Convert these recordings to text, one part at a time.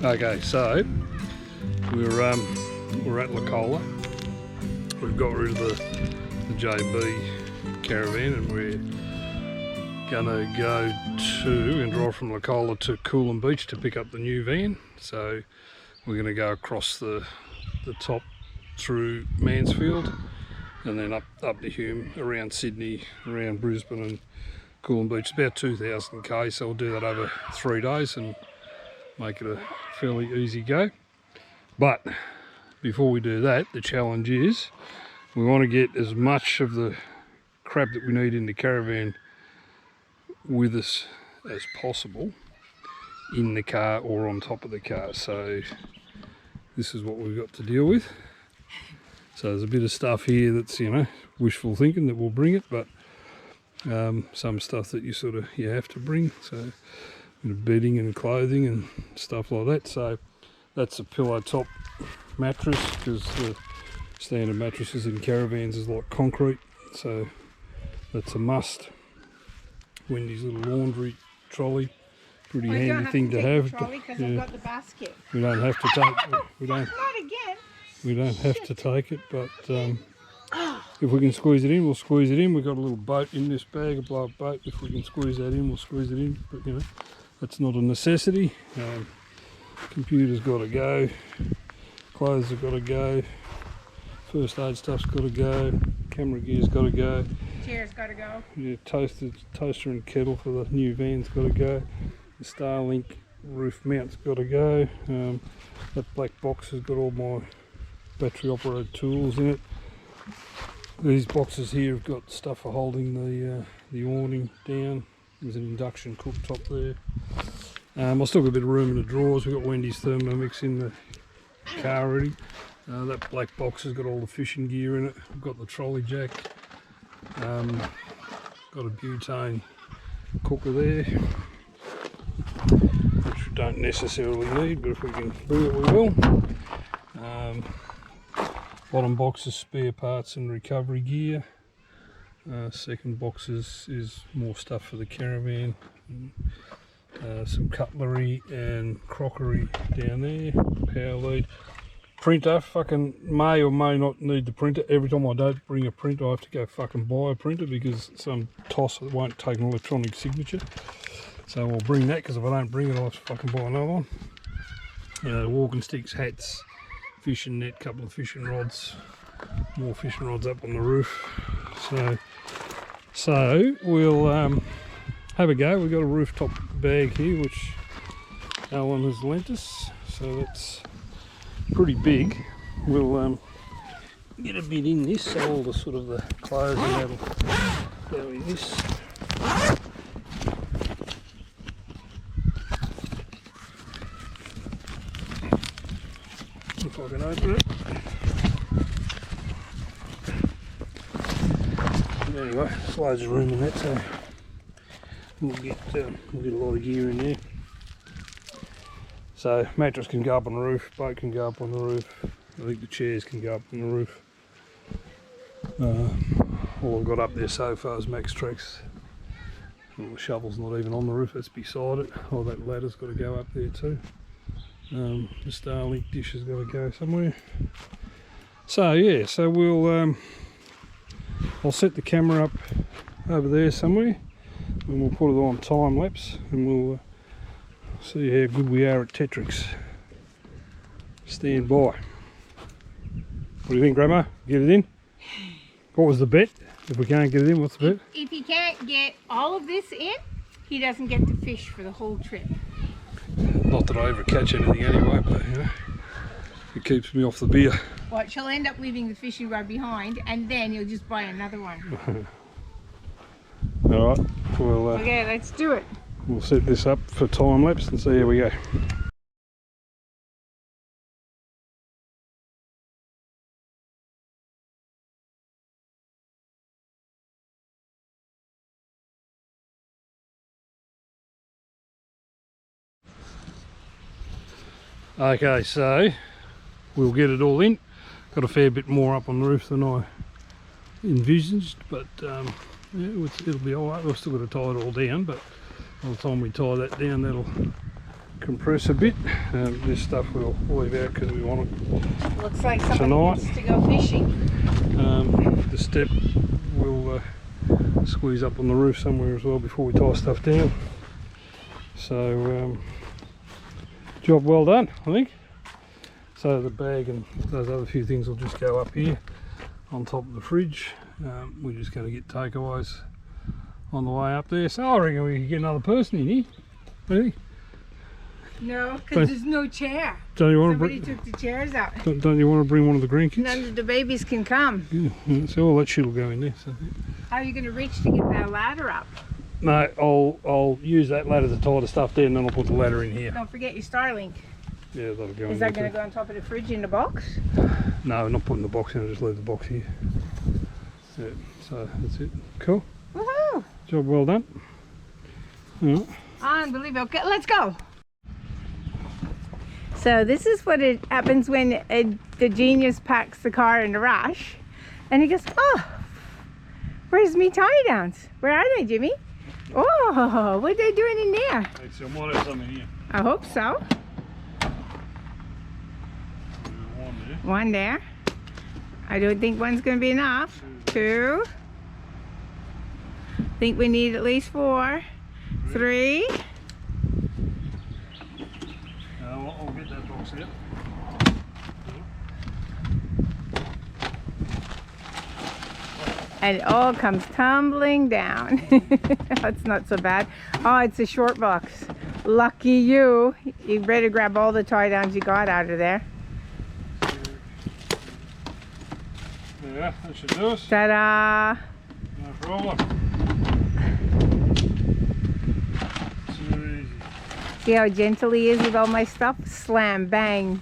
Okay, so we're at Locola. We've got rid of the JB caravan and we're gonna go to and drive from Locola to Coolum Beach to pick up the new van. So we're gonna go across the top through Mansfield and then up to Hume, around Sydney, around Brisbane and Coolum Beach. It's about 2,000 km, so we'll do that over 3 days and make it a fairly easy go. But before we do that, the challenge is we want to get as much of the crap that we need in the caravan with us as possible in the car or on top of the car. So this is what we've got to deal with. So there's a bit of stuff here that's, you know, wishful thinking that we'll bring it, but some stuff that you have to bring. So a bit of bedding and clothing and stuff like that. So that's a pillow top mattress, because the standard mattresses in caravans is like concrete, so that's a must. Wendy's little laundry trolley, pretty handy thing to have. Because I've got the basket. We don't have to take it. Not again. We don't have to take it, but if we can squeeze it in, we'll squeeze it in. We've got a little boat in this bag, a blow-up boat. If we can squeeze that in, we'll squeeze it in. But you know, that's not a necessity. Computer's got to go. Clothes have got to go. First aid stuff's got to go. Camera gear's got to go. Chair's got to go. Yeah, toaster and kettle for the new van's got to go. The Starlink roof mount's got to go. That black box has got all my battery operated tools in it. These boxes here have got stuff for holding the awning down. There's an induction cooktop there. I've still got a bit of room in the drawers. We've got Wendy's Thermomix in the car already. That black box has got all the fishing gear in it. I've got the trolley jack. Got a butane cooker there, which we don't necessarily need, but if we can bring it, we will. Bottom box is spare parts and recovery gear. Second box is more stuff for the caravan. Some cutlery and crockery down there. Power lead. Printer, fucking may or may not need the printer. Every time I don't bring a printer, I have to go fucking buy a printer because some tosser won't take an electronic signature. So I'll bring that, because if I don't bring it, I'll have to fucking buy another one. Walking sticks, hats, fishing net, couple of fishing rods, more fishing rods up on the roof. So we'll have a go. We've got a rooftop bag here which Alan has lent us, so that's pretty big. We'll get a bit in this, so all the sort of the clothes and that'll go in this. If I can open it. Anyway, there's loads of room in that, so we'll get a lot of gear in there. So mattress can go up on the roof, boat can go up on the roof. I think the chairs can go up on the roof. All I've got up there so far is Max Trex. Well, the shovel's not even on the roof, it's beside it. Oh, that ladder's got to go up there too. The Starlink dish has got to go somewhere. So yeah, so we'll I'll set the camera up over there somewhere and we'll put it on time lapse and we'll see how good we are at Tetrix. Stand by. What do you think, Grandma? Get it in? What was the bet? If we can't get it in, what's the bet? If he can't get all of this in, he doesn't get to fish for the whole trip. Not that I ever catch anything anyway, but you know, it keeps me off the beer. Well, she'll end up leaving the fishing rod behind and then you'll just buy another one. Alright, well, okay, let's do it. We'll set this up for time lapse and see how we go. Okay, so we'll get it all in. Got a fair bit more up on the roof than I envisaged, but yeah, it'll be alright. We've still got to tie it all down, but by the time we tie that down, compress a bit. This stuff we'll leave out because we want it Looks like somebody tonight. wants to go fishing. The step will squeeze up on the roof somewhere as well before we tie stuff down. So job well done, I think. So the bag and those other few things will just go up here on top of the fridge. We're just going to get takeaways on the way up there. So I reckon we can get another person in here. Really? No, because there's no chair. Don't you want Somebody to bring? took the chairs out. Don't you want to bring one of the grandkids? None of the babies can come. Yeah, so all that shit will go in there. So. How are you going to reach to get that ladder up? No, I'll use that ladder to tie the stuff there, and then I'll put the ladder in here. Don't forget your Starlink. Yeah, that'll go in. Is that going to go on top of the fridge in the box? No, not putting the box in. I'll just leave the box here. Yeah, so that's it. Cool. Woohoo! Job well done. Yeah. Unbelievable. Okay, let's go. So this is what it happens when the genius packs the car in a rush, and he goes, "Oh, where's me tie downs? Where are they, Jimmy? Oh, what are they doing in there? So I might have some in here. I hope so. One there. I don't think one's going to be enough. Two. Think we need at least 4. 3. I'll get that box out. And it all comes tumbling down. That's not so bad. Oh, it's a short box. Lucky you. You better grab all the tie downs you got out of there. Yeah, that should do us. Ta-da! No problem. Too easy. See how gentle he is with all my stuff? Slam, bang.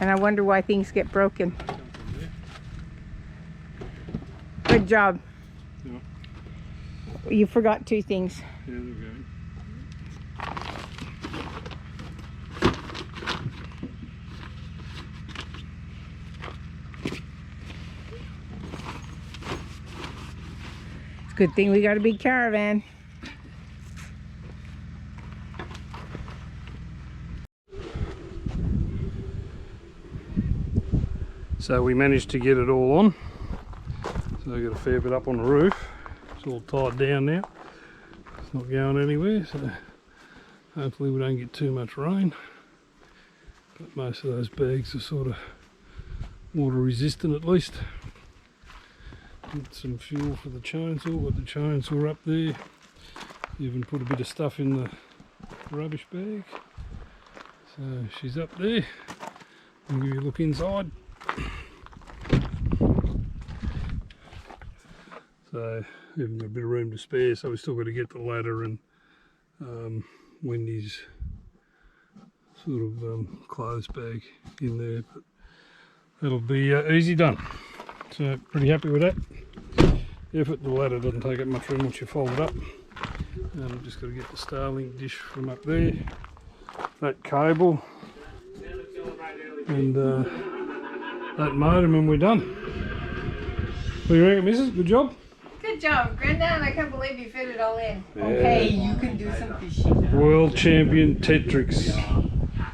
And I wonder why things get broken. Good job. Yeah. You forgot 2 things. Yeah, there we go. It's a good thing we got a big caravan. So we managed to get it all on. So I got a fair bit up on the roof. It's all tied down now. It's not going anywhere, so hopefully we don't get too much rain. But most of those bags are sort of water resistant at least. Get some fuel for the chainsaw, got the chainsaw up there. Even put a bit of stuff in the rubbish bag. So she's up there. I'll give you a look inside. So even got a bit of room to spare, so we still got to get the ladder and Wendy's sort of clothes bag in there, but that'll be easy done. So pretty happy with that effort. The ladder doesn't take up much room once you fold it up. And I've just got to get the Starlink dish from up there, that cable, and that modem, and we're done. What do you reckon, Mrs? Good job? Good job, Grandad. I can't believe you fit it all in. Yeah. Okay, you can do some fishing. World champion Tetris.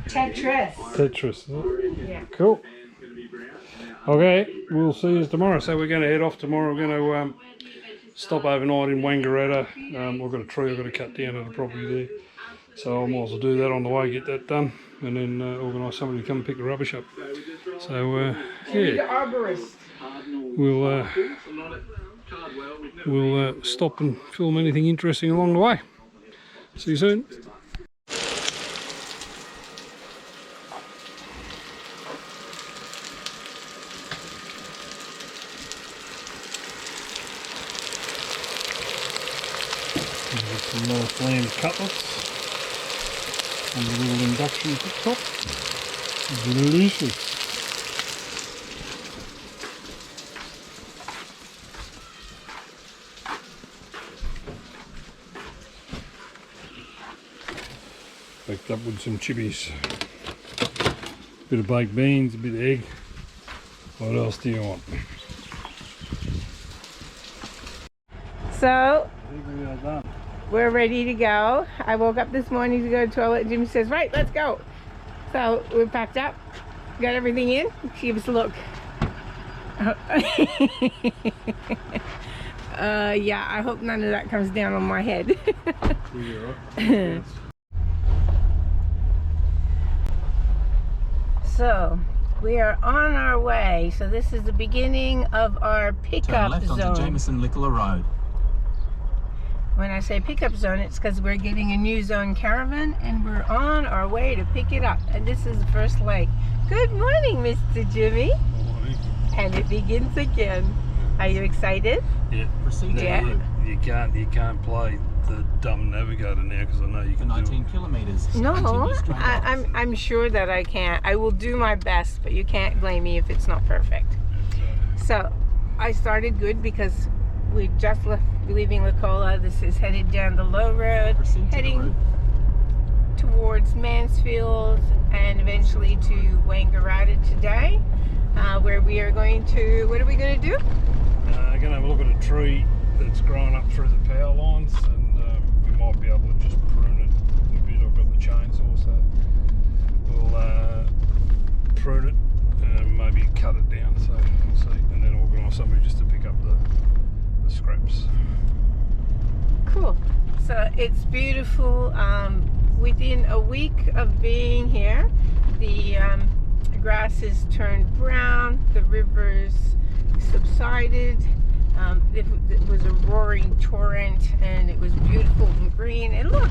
Tetris. Yeah. Cool. Okay, we'll see you tomorrow. So we're going to head off tomorrow. We're going to stop overnight in Wangaratta. We've got a tree I've got to cut down at the property there. So I might as well do that on the way, get that done, and then organise somebody to come and pick the rubbish up. So, yeah. We'll stop and film anything interesting along the way. See you soon. Some nice lamb cutlets and a little induction cooktop. Delicious. Baked up with some chibbies. Bit of baked beans, a bit of egg. What else do you want? So, I think we are done. we're ready to go. I woke up this morning to go to the toilet and Jimmy says, right, let's go. So we're packed up, got everything in. Give us a look. Yeah, I hope none of that comes down on my head. So we are on our way. So this is the beginning of our pickup left zone. onto Jameson-Licola Road. When I say pickup zone, it's because we're getting a new zone caravan and we're on our way to pick it up. And this is the first leg. Good morning, Mr. Jimmy. Morning. And it begins again. Are you excited? Yeah. Proceed to Yeah. the route You can't play the dumb navigator now because I know you for can do 19 kilometres. No, Continue straight on. I'm sure that I can't. I will do my best, but you can't blame me if it's not perfect. it. So I started good because we just left leaving Licola. This is headed down the low road, Proceed to the heading route. towards Mansfield and eventually to Wangaratta today, where we are going to, what are we going to do? Going to have a look at a tree that's growing up through the power lines, and we might be able to just prune it a bit. I've got the chainsaw, so we'll prune it and maybe cut it down, so we'll see, and then organise somebody just to pick up the scraps. Cool. So it's beautiful. Within a week of being here, the grass has turned brown, the rivers subsided. It was a roaring torrent and it was beautiful and green. And look,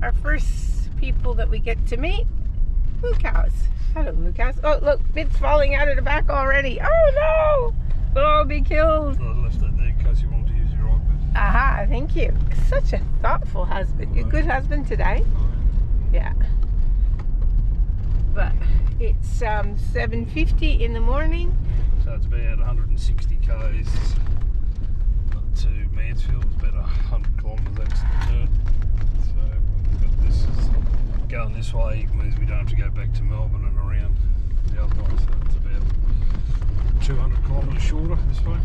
our first people that we get to meet, moo cows. Hello, moo cows. Oh, look, bits falling out of the back already. Oh no! We'll all be killed. I left that there in case you wanted to use your iPad. Aha, thank you. Such a thoughtful husband. You're a good husband today. Yeah. But it's 7:50 in the morning. So it's about 160 k's to Mansfield. It's about 100 kilometres that's the dirt. So, but this is going this way means we don't have to go back to Melbourne and around the other way. So it's about 200 kilometres shorter this way.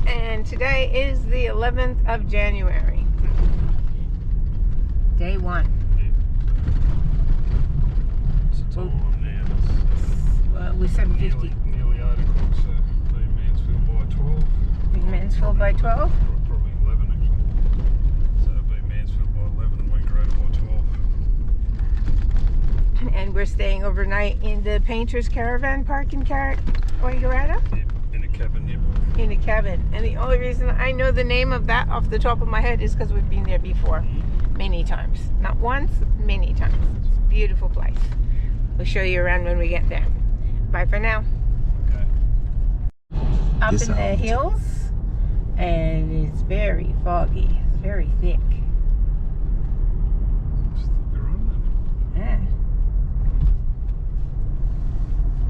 And today is the 11th of January. Day one. It's the time now. Well, it was 7:50. Nearly 8 o'clock, so be in Mansfield by 12. In Mansfield by 12. Probably 11 actually. So it'll be Mansfield by 11 and Wangaratta by 12. And we're staying overnight in the Painter's Caravan Park in Wangaratta. Yep, in a cabin, yep. In a cabin. And the only reason I know the name of that off the top of my head is because we've been there before. Many times. Not once, many times. It's a beautiful place. We'll show you around when we get there. Bye for now. Okay. Up This in the out. hills, and it's very foggy. It's very thick. Just think they're on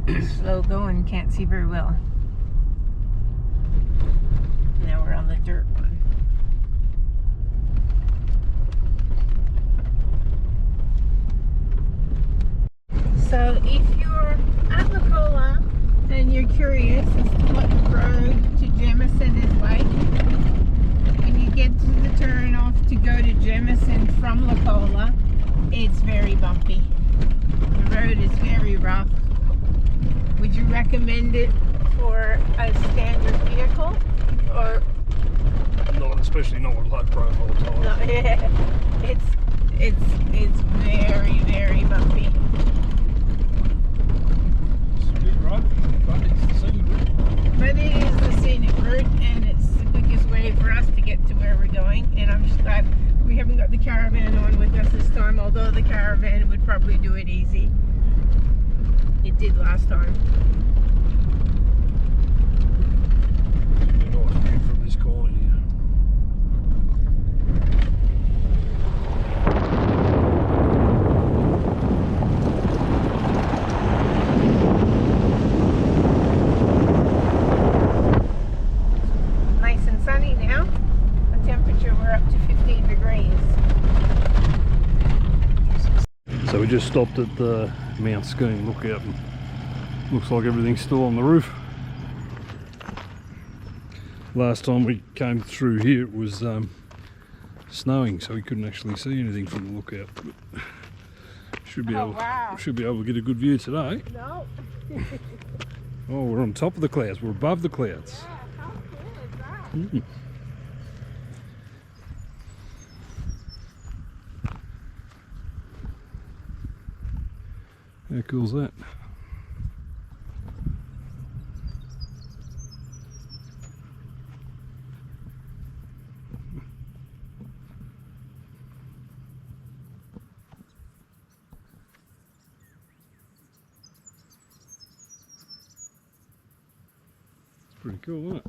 Yeah. Slow going, can't see very well. Now we're on the dirt one. So if you're at Licola and you're curious as to what the road to Jamison is like, when you get to the turn off to go to Jamison from Licola, it's very bumpy. The road is very rough. Would you recommend it for a standard vehicle? Or Not, especially not with low profile tires. no, it's very, very bumpy. It's a bit rough, but it's the scenic route. But it is the scenic route and it's the quickest way for us to get to where we're going. And I'm just glad we haven't got the caravan on with us this time, although the caravan would probably do it easy. It did last time. Pretty nice view from this corner here. Nice and sunny now. The temperature, we're up to 15 degrees. So we just stopped at the Mount Scheme lookout and looks like everything's still on the roof. Last time we came through here it was snowing, so we couldn't actually see anything from the lookout. But should be able to get a good view today. No. Oh, we're on top of the clouds. We're above the clouds. Yeah, how cool is that? How cool's that? Pretty cool, isn't it?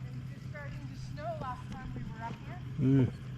And it was starting to snow last time we were up here. Yeah.